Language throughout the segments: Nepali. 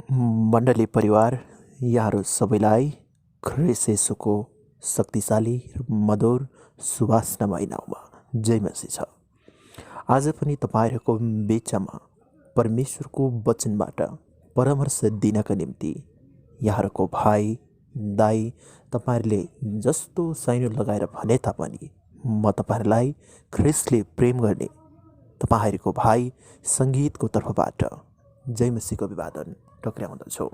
मण्डली परिवार यहाँहरू सबैलाई ख्रीष्ट येशूको शक्तिशाली र मधुर सुवासनामय नाउँमा जय मसीह छ। आज पनि तपाईहरूको बीचमा परमेश्वरको वचनबाट परामर्श दिनका निम्ति यहाँहरूको भाइ दाइ तपाईहरूले जस्तो साइनो लगाएर भने तापनि म तपाईहरूलाई ख्रीष्टले प्रेम गर्ने तपाईहरूको भाइ सङ्गीतको तर्फबाट जय मसीहको अभिवादन टक्राउँदछु।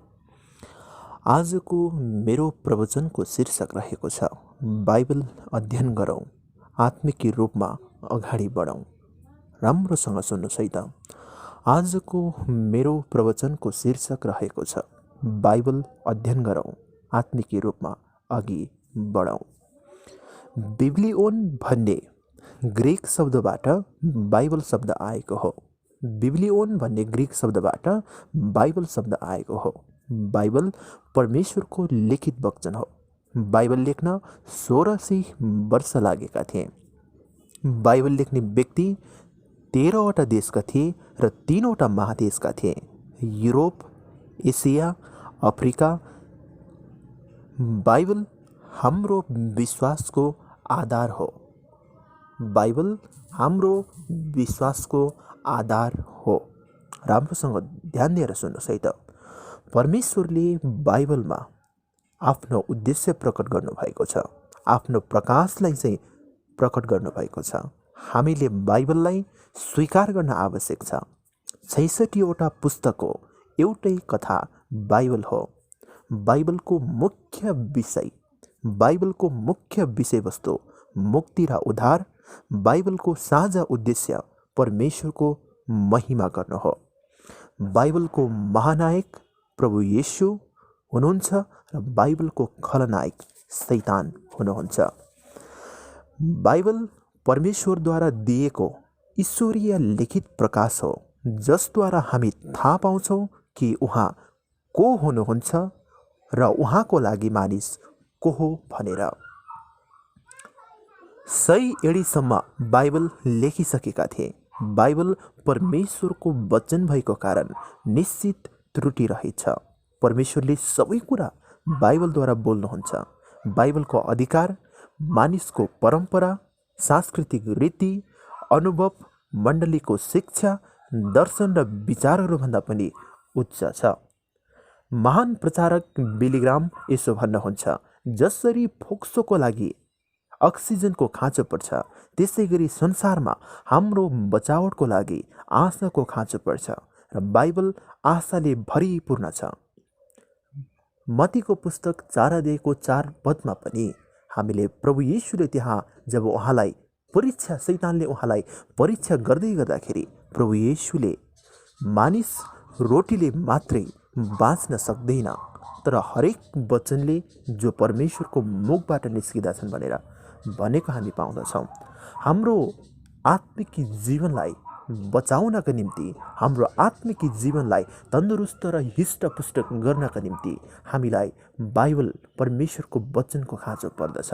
आजको मेरो प्रवचनको शीर्षक रहेको छ बाइबल अध्ययन गरौँ, आत्मिक रूपमा अगाडि बढौँ। राम्रोसँग सुन्नुहोस् है त। आजको मेरो प्रवचनको शीर्षक रहेको छ बाइबल अध्ययन गरौँ, आत्मिक रूपमा अघि बढौँ। बिब्लियोन भन्ने ग्रीक शब्दबाट बाइबल शब्द आएको हो। बिब्लियोन भन्ने ग्रीक शब्दबाट बाइबल शब्द आएको हो। बाइबल परमेश्वरको लिखित वचन हो। बाइबल लेख्न 1600 वर्ष लागेका थिए। बाइबल लेख्ने व्यक्ति 13वटा देशका थिए र 3वटा महादेशका थिए, युरोप, एसिया, अफ्रिका। बाइबल हाम्रो विश्वासको आधार हो। बाइबल हाम्रो विश्वासको आधार हो। राम्रोसँग ध्यान दिएर सुन्नुहोस् है त। परमेश्वरले बाइबलमा आफ्नो उद्देश्य प्रकट गर्नुभएको छ, आफ्नो प्रकाशलाई चाहिँ प्रकट गर्नुभएको छ। हामीले बाइबललाई स्वीकार गर्न आवश्यक छ। 66वटा पुस्तकको एउटै कथा बाइबल हो। बाइबलको मुख्य विषयवस्तु मुक्ति र उद्धार। बाइबलको साझा उद्देश्य परमेश्वरको महिमा गर्नु हो। बाइबलको महानायक प्रभु येशू हुनुहुन्छ र बाइबलको खलनायक शैतान हुनुहुन्छ। बाइबल परमेश्वरद्वारा दिएको ईश्वरीय लिखित प्रकाश हो, जसद्वारा हामी थाहा पाउँछौँ कि उहाँ को हुनुहुन्छ र उहाँको लागि मानिस को हो भनेर। 100 एडीसम्म बाइबल लेखिसकेका थिए। बाइबल परमेश्वरको वचन भएको कारण निश्चित त्रुटि रहेछ। परमेश्वरले सबै कुरा बाइबलद्वारा बोल्नुहुन्छ। बाइबलको अधिकार मानिसको परम्परा, सांस्कृतिक रीति, अनुभव, मण्डलीको शिक्षा, दर्शन र विचारहरूभन्दा पनि उच्च छ। महान प्रचारक बिली ग्राहम यसो भन्नुहुन्छ, जसरी फोक्सोको लागि अक्सिजनको खाँचो पर्छ, त्यसै गरी संसारमा हाम्रो बचावटको लागि आशाको खाँचो पर्छ र बाइबल आशाले भरिपूर्ण छ। मत्तीको पुस्तक 4 अध्यायको 4 पदमा पनि हामीले प्रभु येशूले त्यहाँ जब उहाँलाई शैतानले उहाँलाई परीक्षा गर्दै गर्दाखेरि प्रभु येशूले मानिस रोटीले मात्रै बाँच्न सक्दैन, तर हरेक वचनले जो परमेश्वरको मुखबाट निस्किँदछन् भनेर भनेको हामी पाउँदछौँ। हाम्रो आत्मिक जीवनलाई बचाउनका निम्ति, हाम्रो आत्मिक जीवनलाई तन्दुरुस्त र हिष्टपुष्ट गर्नका निम्ति हामीलाई बाइबल परमेश्वरको वचनको खाँचो पर्दछ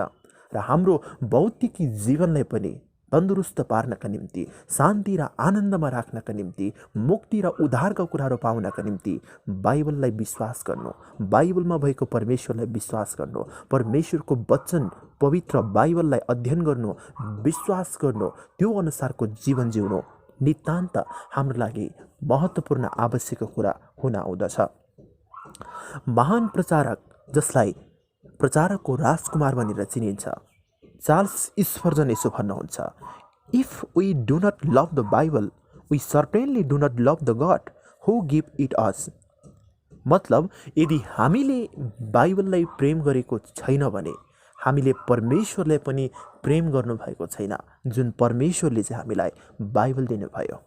र हाम्रो भौतिक जीवनलाई पनि तन्दुरुस्त पार्नका निम्ति, शान्ति र आनन्दमा राख्नका निम्ति, मुक्ति र उद्धारका कुराहरू पाउनका निम्ति बाइबललाई विश्वास गर्नु, बाइबलमा भएको परमेश्वरलाई विश्वास गर्नु, परमेश्वरको वचन पवित्र बाइबललाई अध्ययन गर्नु, विश्वास गर्नु, त्यो अनुसारको जीवन जिउनु नितान्त हाम्रो लागि महत्त्वपूर्ण आवश्यक कुरा हुन आउँदछ। महान प्रचारक जसलाई प्रचारकको राजकुमार भनेर चिनिन्छ, चार्ल्स स्पर्जन यसो भन्नुहुन्छ, if we do not love the Bible we certainly do not love the God who give it us. मतलब यदि हामीले बाइबललाई प्रेम गरेको छैन भने हामीले परमेश्वरलाई पनि प्रेम गर्नुभएको छैन, जुन परमेश्वरले चाहिँ हामीलाई बाइबल दिनुभयो।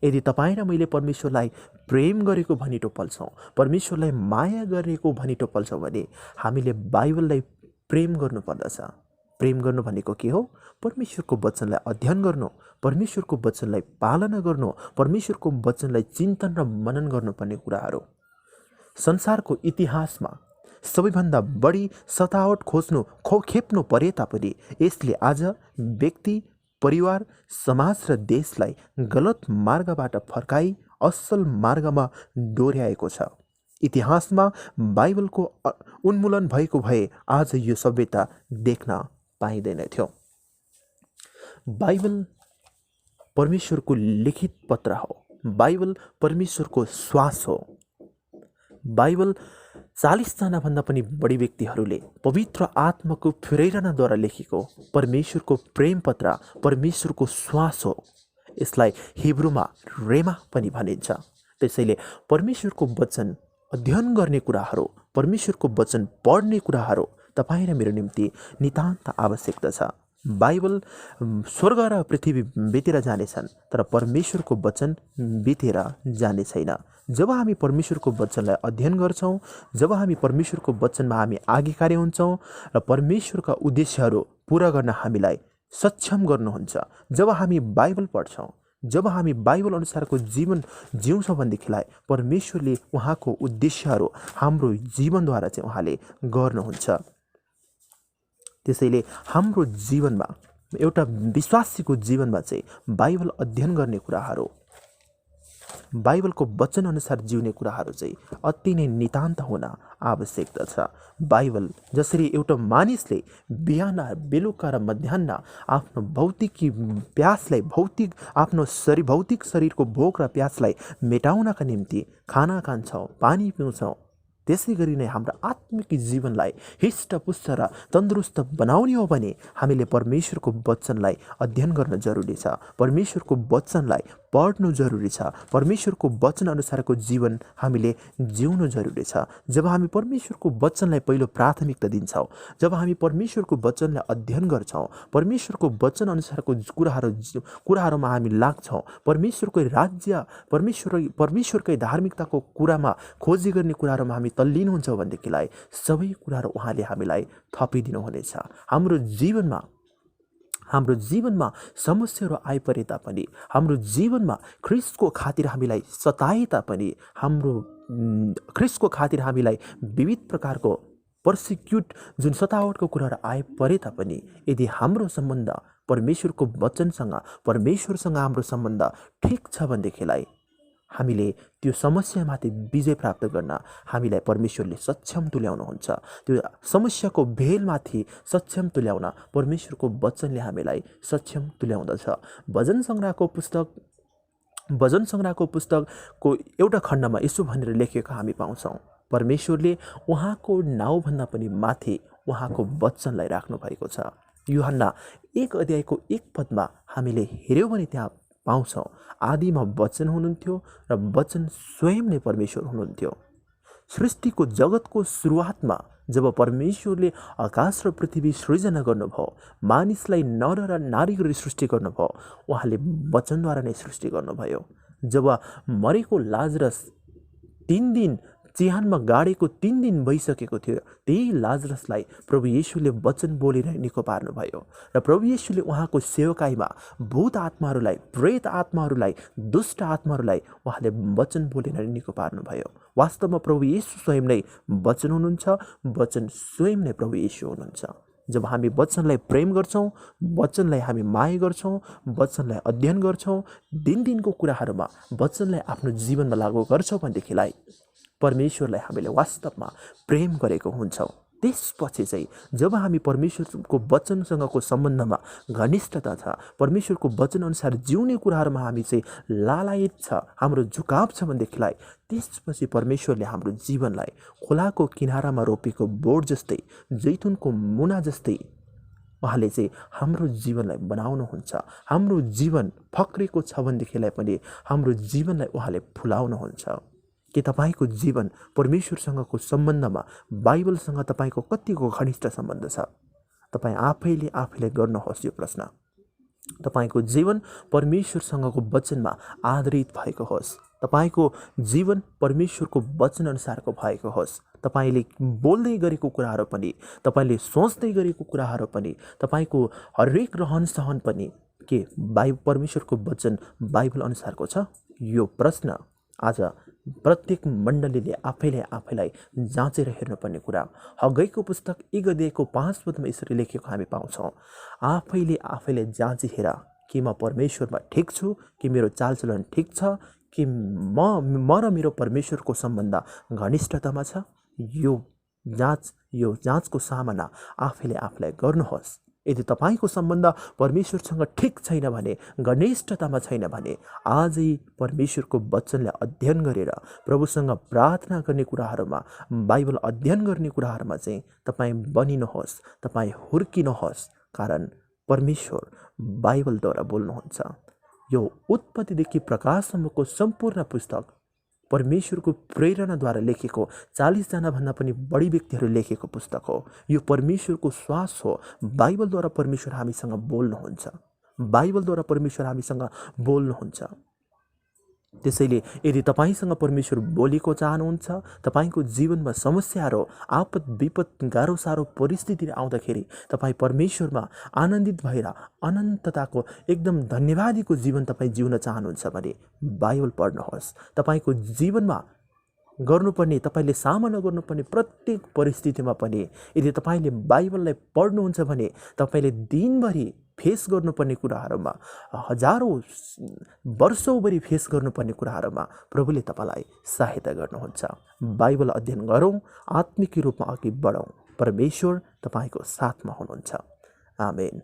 यदि तपाईँ र मैले परमेश्वरलाई प्रेम गरेको भनी टोपल्छौँ, परमेश्वरलाई माया गरेको भनी टोपल्छौँ भने हामीले बाइबललाई प्रेम गर्नुपर्दछ। प्रेम गर्नु भनेको के हो? परमेश्वरको वचनलाई अध्ययन गर्नु, परमेश्वरको वचनलाई पालना गर्नु, परमेश्वरको वचनलाई चिन्तन र मनन गर्नुपर्ने कुराहरू। संसारको इतिहासमा सबैभन्दा बढी सतावट खेप्नु परे तापनि यसले आज व्यक्ति, परिवार, समाज र देशलाई गलत मार्गबाट फर्काई असल मार्गमा डोर्याएको छ। इतिहासमा बाइबलको उन्मूलन भएको भए आज यो सभ्यता देख्न पाइँदैनथ्यो। बाइबल परमेश्वरको लिखित पत्र हो। बाइबल परमेश्वरको श्वास हो। बाइबल 40 जनाभन्दा पनि बढी व्यक्तिहरूले पवित्र आत्माको प्रेरणाद्वारा लेखेको परमेश्वरको प्रेम पत्र, परमेश्वरको श्वास हो। यसलाई हिब्रूमा रेमा पनि भनिन्छ। त्यसैले परमेश्वरको वचन अध्ययन गर्ने कुराहरू, परमेश्वरको वचन पढ्ने कुराहरू तपाईँ र मेरो निम्ति नितान्त आवश्यकता छ। बाइबल स्वर्ग र पृथ्वी बितेर जानेछन्, तर परमेश्वरको वचन बितेर जाने छैन। जब हामी परमेश्वरको वचनलाई अध्ययन गर्छौँ, जब हामी परमेश्वरको वचनमा हामी आज्ञाकारी हुन्छौँ र परमेश्वरका उद्देश्यहरू पुरा गर्न हामीलाई सक्षम गर्नुहुन्छ, जब हामी बाइबल पढ्छौँ, जब हामी बाइबल अनुसारको जीवन जिउँछौँ भनेदेखिलाई परमेश्वरले उहाँको उद्देश्यहरू हाम्रो जीवनद्वारा चाहिँ उहाँले गर्नुहुन्छ। त्यसैले हाम्रो जीवनमा, एउटा विश्वासीको जीवनमा चाहिँ बाइबल अध्ययन गर्ने कुराहरू, बाइबलको वचन अनुसार जिउने कुराहरू चाहिँ अति नै नितान्त हुन आवश्यकता छ। बाइबल जसरी एउटा मानिसले बिहान, बेलुका र मध्याह्न आफ्नो भौतिकी प्यासलाई, भौतिक शरीरको भोक र प्यासलाई मेटाउनका निम्ति खाना खान्छौँ, पानी पिउँछौँ, त्यसै गरी नै हाम्रो आत्मिक जीवनलाई हिष्टपुष्ट र तन्दुरुस्त बनाउने हो भने हामीले परमेश्वरको वचनलाई अध्ययन गर्न जरुरी छ। परमेश्वरको वचनलाई पढ्नु जरुरी छ। परमेश्वरको वचन अनुसारको जीवन हामीले जिउनु जरुरी छ। जब हामी परमेश्वरको वचनलाई पहिलो प्राथमिकता दिन्छौँ, जब हामी परमेश्वरको वचनलाई अध्ययन गर्छौँ, परमेश्वरको वचन अनुसारको कुराहरूमा हामी लाग्छौँ, परमेश्वरको राज्य, परमेश्वरकै धार्मिकताको कुरामा खोजी गर्ने कुराहरूमा हामी तल्लीन हुन्छौँ भनेदेखिलाई सबै कुराहरू उहाँले हामीलाई थपिदिनु हुनेछ। हाम्रो जीवनमा समस्याहरू आइपरे तापनि, हाम्रो जीवनमा ख्रिस्टको खातिर हामीलाई सताए तापनि, हाम्रो ख्रिस्टको खातिर हामीलाई विविध प्रकारको पर्सिक्युट जुन सतावटको कुराहरू आइपरे तापनि, यदि हाम्रो सम्बन्ध परमेश्वरको वचनसँग, परमेश्वरसँग हाम्रो सम्बन्ध ठिक छ भनेदेखिलाई हामीले त्यो समस्यामाथि विजय प्राप्त गर्न हामीलाई परमेश्वरले सक्षम तुल्याउनुहुन्छ। त्यो समस्याको भेलमाथि सक्षम तुल्याउन परमेश्वरको वचनले हामीलाई सक्षम तुल्याउँदछ। भजन सङ्ग्रहको पुस्तकको एउटा खण्डमा यसो भनेर लेखेको हामी पाउँछौँ, परमेश्वरले उहाँको नाउँभन्दा पनि माथि उहाँको वचनलाई राख्नु भएको छ। यूहन्ना 1 अध्यायको 1 पदमा हामीले हेर्यौँ भने त्यहाँ पाउँछौँ, आदिमा वचन हुनुहुन्थ्यो र वचन स्वयं नै परमेश्वर हुनुहुन्थ्यो। सृष्टिको जगतको सुरुवातमा जब परमेश्वरले आकाश र पृथ्वी सृजना गर्नुभयो, मानिसलाई नर र नारी गरी सृष्टि गर्नुभयो, उहाँले वचनद्वारा नै सृष्टि गर्नुभयो। जब मरेको लाजरस 3 दिन चिहानमा गाडेको 3 दिन भइसकेको थियो, त्यही लाजरसलाई प्रभु येशूले वचन बोलेर निको पार्नुभयो र प्रभु येशूले उहाँको सेवकाईमा भूत आत्माहरूलाई, प्रेत आत्माहरूलाई, दुष्ट आत्माहरूलाई उहाँले वचन बोलेर निको पार्नुभयो। वास्तवमा प्रभु येशू स्वयं नै वचन हुनुहुन्छ, वचन स्वयं नै प्रभु येशू हुनुहुन्छ। जब हामी वचनलाई प्रेम गर्छौँ, वचनलाई हामी माया गर्छौँ, वचनलाई अध्ययन गर्छौँ, दिनदिनको कुराहरूमा वचनलाई आफ्नो जीवनमा लागू गर्छौँ भनेदेखिलाई परमेश्वरलाई हामीले वास्तवमा प्रेम गरेको हुन्छौँ। त्यसपछि चाहिँ जब हामी परमेश्वरको वचनसँगको सम्बन्धमा घनिष्ठता छ, परमेश्वरको वचनअनुसार जिउने कुराहरूमा हामी चाहिँ लालायत छ, हाम्रो झुकाव छ भनेदेखिलाई त्यसपछि परमेश्वरले हाम्रो जीवनलाई खोलाको किनारामा रोपेको बोट जस्तै, जैतुनको मुना जस्तै उहाँले चाहिँ हाम्रो जीवनलाई बनाउनुहुन्छ। हाम्रो जीवन फक्रेको छ भनेदेखिलाई पनि हाम्रो जीवनलाई उहाँले फुलाउनुहुन्छ। के तपाईको जीवन परमेश्वरसँगको सम्बन्धमा बाइबलसँग तपाईको कतिको घनिष्ठ सम्बन्ध छ? तपाईँ आफैले गर्नुहोस् यो प्रश्न। तपाईको जीवन परमेश्वरसँगको वचनमा आधारित भएको होस्। तपाईको जीवन परमेश्वरको वचन अनुसारको भएको होस्। तपाईले बोल्दै गरेको कुराहरू पनि, तपाईले सोच्दै गरेको कुराहरू पनि, तपाईको हरेक रहन सहन पनि के परमेश्वरको वचन बाइबल अनुसारको छ? यो प्रश्न आज प्रत्येक मण्डलीले आफैलाई जाँचेर हेर्नुपर्ने कुरा। हग्गईको पुस्तक 1 अध्यायको 5 पदमा यसरी लेखेको हामी पाउँछौँ, आफैले जाँची हेर कि म परमेश्वरमा ठिक छु, कि मेरो चालचलन ठिक छ, कि म र मेरो परमेश्वरको सम्बन्ध घनिष्ठतामा छ? यो जाँचको सामना आफैले आफूलाई गर्नुहोस्। यदि तपाईँको सम्बन्ध परमेश्वरसँग ठिक छैन भने, घनिष्ठतामा छैन भने, आजै परमेश्वरको वचनलाई अध्ययन गरेर प्रभुसँग प्रार्थना गर्ने कुराहरूमा, बाइबल अध्ययन गर्ने कुराहरूमा चाहिँ तपाईँ बनिनुहोस्, तपाईँ हुर्किनुहोस्। कारण परमेश्वर बाइबलद्वारा बोल्नुहुन्छ। यो उत्पत्तिदेखि प्रकाशसम्मको सम्पूर्ण पुस्तक परमेश्वरको प्रेरणाद्वारा लेखेको 40 जनाभन्दा पनि बढी व्यक्तिहरू लेखेको पुस्तक हो। यो परमेश्वरको श्वास हो। बाइबलद्वारा परमेश्वर हामीसँग बोल्नुहुन्छ। बाइबलद्वारा परमेश्वर हामीसँग बोल्नुहुन्छ। त्यसैले यदि तपाईँसँग परमेश्वर बोलेको चाहनुहुन्छ, तपाईँको जीवनमा समस्याहरू, आपद विपद, गाह्रो साह्रो परिस्थिति आउँदाखेरि तपाईँ परमेश्वरमा आनन्दित भएर अनन्तताको एकदम धन्यवादीको जीवन तपाईँ जिउन चाहनुहुन्छ भने बाइबल पढ्नुहोस्। तपाईँको जीवनमा गर्नुपर्ने, तपाईँले सामना गर्नुपर्ने प्रत्येक परिस्थितिमा पनि यदि तपाईँले बाइबललाई पढ्नुहुन्छ भने तपाईँले दिनभरि फेस गर्नुपर्ने कुराहरूमा, हजारौँ वर्षौँभरि फेस गर्नुपर्ने कुराहरूमा प्रभुले तपाईँलाई सहायता गर्नुहुन्छ। बाइबल अध्ययन गरौँ, आत्मिक रूपमा अघि बढौँ। परमेश्वर तपाईँको साथमा हुनुहुन्छ। आमेन।